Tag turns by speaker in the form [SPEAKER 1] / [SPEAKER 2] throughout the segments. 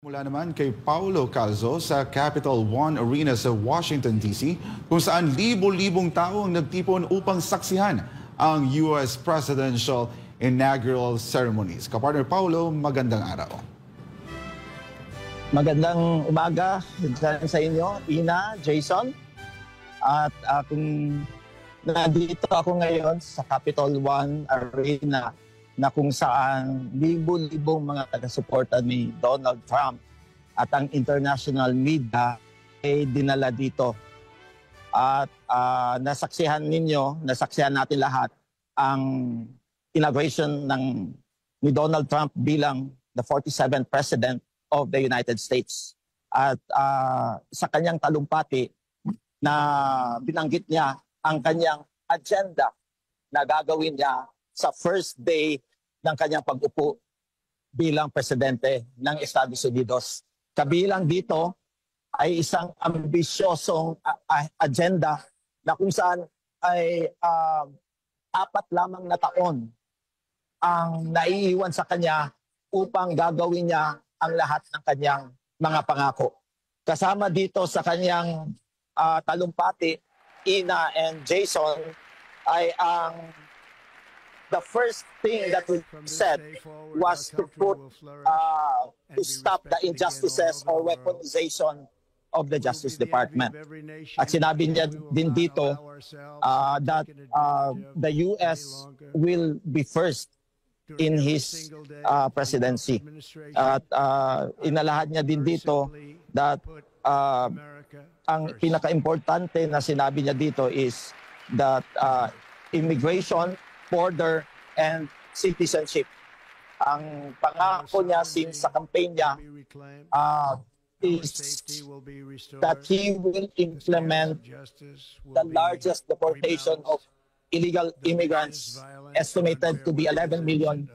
[SPEAKER 1] Mula naman kay Paulo Calzo sa Capital One Arena sa Washington, D.C. kung saan libo-libong tao ang nagtipon upang saksihan ang U.S. Presidential Inaugural Ceremonies. Kapartner Paulo, magandang araw.
[SPEAKER 2] Magandang umaga sa inyo, Ina, Jason. At kung nandito ako ngayon sa Capital One Arena na kung saan libo-libong mga taga-suporta ni Donald Trump at ang international media ay dinala dito. At nasaksihan natin lahat ang inauguration ni Donald Trump bilang the 47th President of the United States. At sa kanyang talumpati na binanggit niya ang kanyang agenda na gagawin niya sa first day ng kanyang pag-upo bilang presidente ng Estados Unidos. Kabilang dito ay isang ambisyosong agenda na kung saan ay 4 lamang na taon ang naiiwan sa kanya upang gagawin niya ang lahat ng kanyang mga pangako. Kasama dito sa kanyang talumpati, Ina and Jason, ay ang the first thing that we said was to stop the injustices or weaponization of the Justice Department. At sinabi niya din dito that the U.S. will be first in his presidency. At inalahad niya din dito that ang pinaka-importante na sinabi niya dito is that immigration, border, and citizenship. Ang pangako niya since sa campaign niya is that he will implement the largest deportation of illegal immigrants, estimated to be 11 million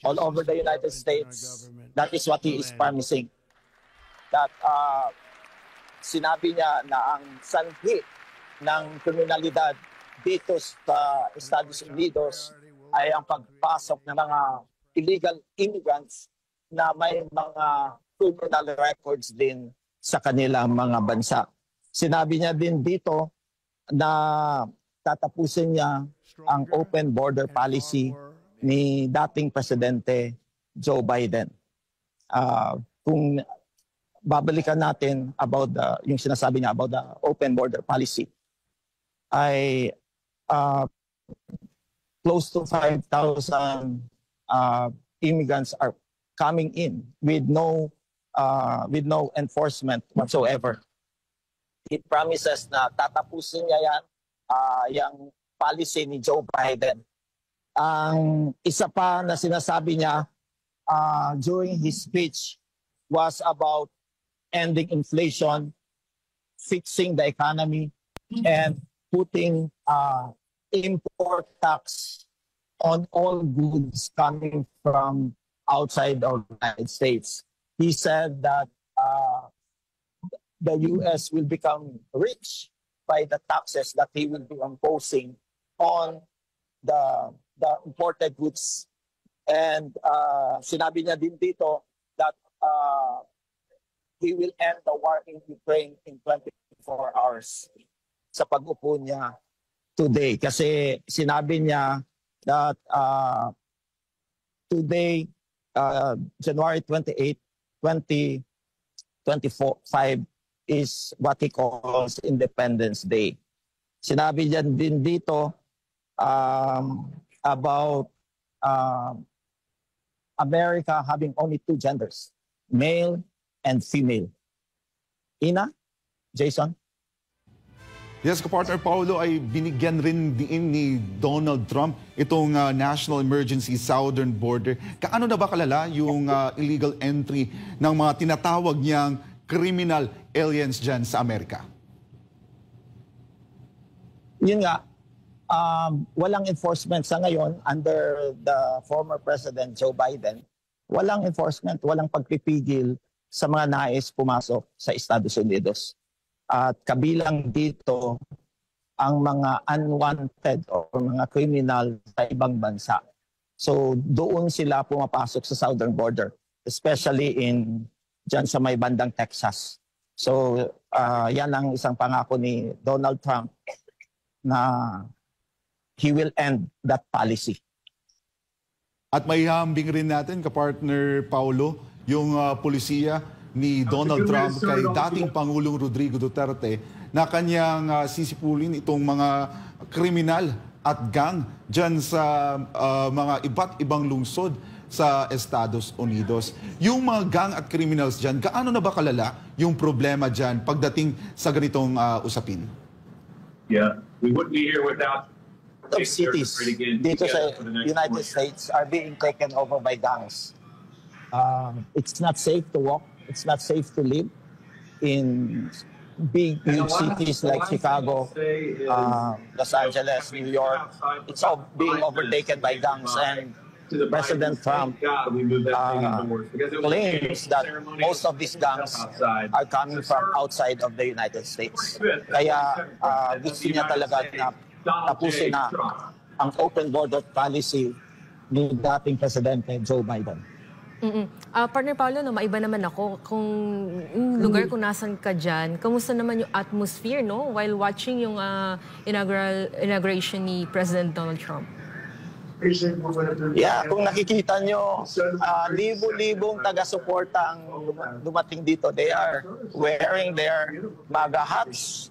[SPEAKER 2] all over the United States. That is what he is promising. That sinabi niya na ang sanhi ng kriminalidad dito sa Estados Unidos ay ang pagpasok ng mga illegal immigrants na may mga criminal records din sa kanilang mga bansa. Sinabi niya din dito na tatapusin niya ang open border policy ni dating Presidente Joe Biden. Kung babalikan natin about yung sinasabi niya about the open border policy, ay close to 5,000 immigrants are coming in with no enforcement whatsoever. It promises na tatapusin niya yan, yung policy ni Joe Biden. Ang isa pa na sinasabi niya during his speech was about ending inflation, fixing the economy, and putting import tax on all goods coming from outside of the United States. He said that the U.S. will become rich by the taxes that he will be imposing on the imported goods. And sinabi niya din dito that he will end the war in Ukraine in 24 hours sa pag-upo niya today. Kasi sinabi niya that today, January 28, 2025, is what he calls Independence Day. Sinabi niya din dito about America having only 2 genders, male and female. Ina, Jason?
[SPEAKER 1] Yes, kapartner Paulo, ay binigyan rin din ni Donald Trump itong National Emergency Southern Border. Kaano na ba kalala yung illegal entry ng mga tinatawag niyang criminal aliens dyan sa Amerika?
[SPEAKER 2] Yun nga, walang enforcement sa ngayon under the former President Joe Biden. Walang enforcement, walang pagpipigil sa mga nais pumasok sa Estados Unidos. At kabilang dito ang mga unwanted o mga criminal sa ibang bansa. So doon sila pumapasok sa southern border, especially in dyan sa may bandang Texas. So, yan ang isang pangako ni Donald Trump na he will end that policy.
[SPEAKER 1] At may hambing rin natin, kapartner Paulo, yung polisiya ni Donald Trump kay dating Pangulong Rodrigo Duterte na kanyang sisipulin itong mga kriminal at gang dyan sa mga iba't ibang lungsod sa Estados Unidos. Yung mga gang at criminals dyan, gaano na ba kalala yung problema dyan pagdating sa ganitong usapin?
[SPEAKER 3] Yeah, we wouldn't be here without
[SPEAKER 2] Of cities dito sa United States are being taken over by gangs. It's not safe to walk. It's not safe to live in big, huge cities like Chicago, Los Angeles, New York. It's all being overtaken by gangs, and President Trump claims that most of these gangs are coming from outside of the United States. Kaya gusto niya talaga na tapusin na ang open border policy ni dating Presidente Joe Biden.
[SPEAKER 4] Partner Paulo, no, maiba naman ako. Kung yung lugar kung nasan ka dyan, kamusta naman yung atmosphere, no? While watching yung inauguration ni President Donald Trump?
[SPEAKER 2] Yeah, kung nakikita nyo, libo-libong taga-suporta ang dumating dito. They are wearing their MAGA hats,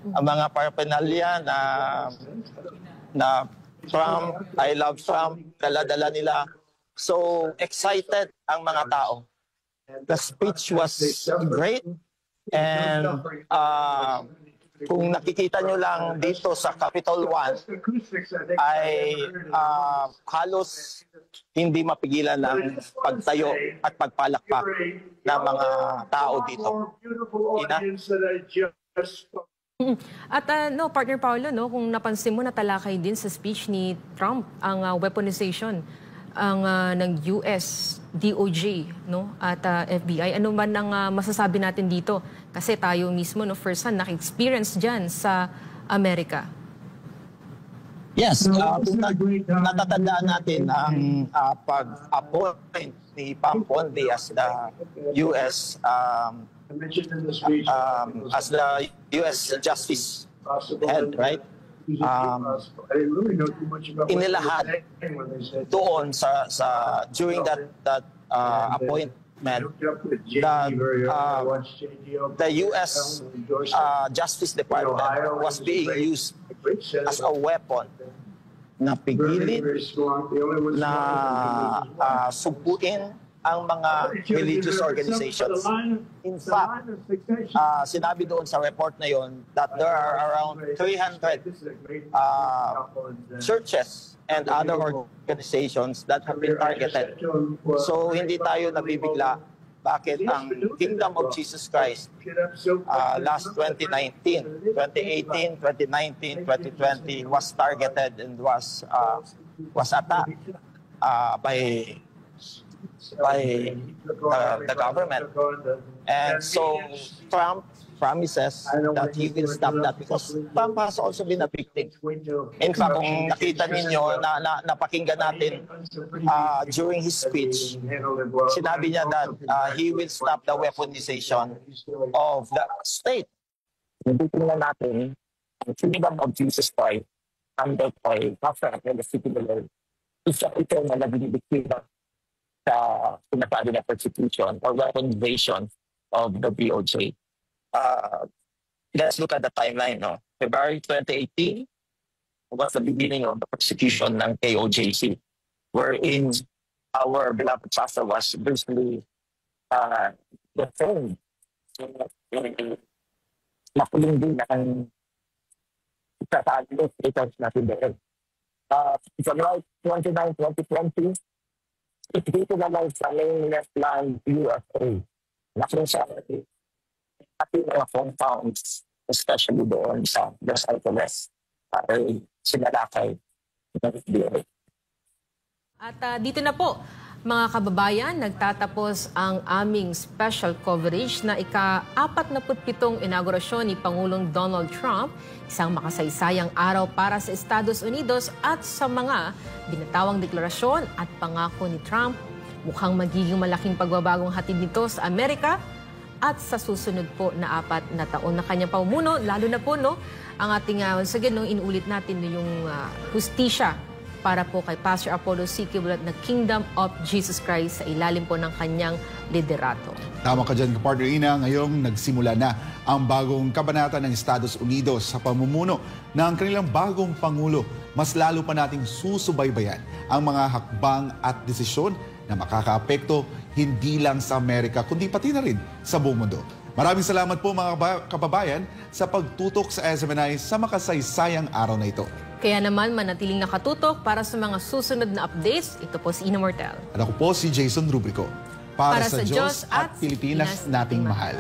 [SPEAKER 2] ang mga paraphernalia na Trump, I love Trump, dala-dala nila. So excited ang mga tao. The speech was great, and kung nakikita nyo lang dito sa Capitol 1 ay halos hindi mapigilan ng pagtayo at pagpalakpak ng mga tao dito. Ina?
[SPEAKER 4] At no, Partner Paulo, no, kung napansin mo, natalakay din sa speech ni Trump ang weaponization ng US, DOJ, no, at FBI. Ano man ang masasabi natin dito? Kasi tayo mismo, no, first hand, naka-experience dyan sa Amerika.
[SPEAKER 2] Yes, natatandaan natin ang pag-appoint ni Pam Bondi as the US as the U.S. Justice head, right? Inilahad doon sa during that appointment that the U.S. Justice Department was being used as a weapon na pigilin, na sumpuin ang mga religious organizations. In fact, sinabi doon sa report na yon that there are around 300 churches and other organizations that have been targeted. So hindi tayo nabibigla bakit ang Kingdom of Jesus Christ last 2019, 2018, 2019, 2020 was targeted and was attacked by the government. And so Trump promises that he will stop that because Trump has also been a victim. In fact, kung nakita ninyo, napakinggan natin during his speech, sinabi niya that he will stop the weaponization of the state. Titingnan natin ang Kingdom of Jesus Christ under Pastor the City Lord. Isa ito na naging biktima sa sinasabi na persecution or weaponization of the DOJ. Let's look at the timeline. No? February 2018 was the beginning of the persecution ng KOJC, wherein our beloved pastor was basically detained. Makuling din ang itatagos ito natin doon. July 29, 2020, it utilized sa mainland land USA. Nakita sa ating mga compounds, especially doon sa Los Angeles, ay sinalakay ng FBI.
[SPEAKER 4] At dito na po, mga kababayan, nagtatapos ang aming special coverage na ika-47 inaugurasyon ni Pangulong Donald Trump, isang makasaysayang araw para sa Estados Unidos at sa mga binatawang deklarasyon at pangako ni Trump Mukhang magiging malaking pagbabagong hatid nito sa Amerika at sa susunod po na 4 na taon na kanyang pamumuno, lalo na po ang ating once again inuulit natin yung hustisya para po kay Pastor Apollo C. Kibulat na Kingdom of Jesus Christ sa ilalim po ng kanyang liderato.
[SPEAKER 1] Tama ka dyan, Partner Ina. Ngayong nagsimula na ang bagong kabanata ng Estados Unidos sa pamumuno ng kanilang bagong Pangulo. Mas lalo pa nating susubaybayan ang mga hakbang at desisyon na makakaapekto hindi lang sa Amerika, kundi pati na rin sa buong mundo. Maraming salamat po mga kababayan sa pagtutok sa SMNI sa makasaysayang araw na ito.
[SPEAKER 4] Kaya naman manatiling nakatutok para sa mga susunod na updates. Ito po si Ina Mortel.
[SPEAKER 1] At ako po si Jason Rubrico. Para sa Diyos at Pilipinas nating mahal.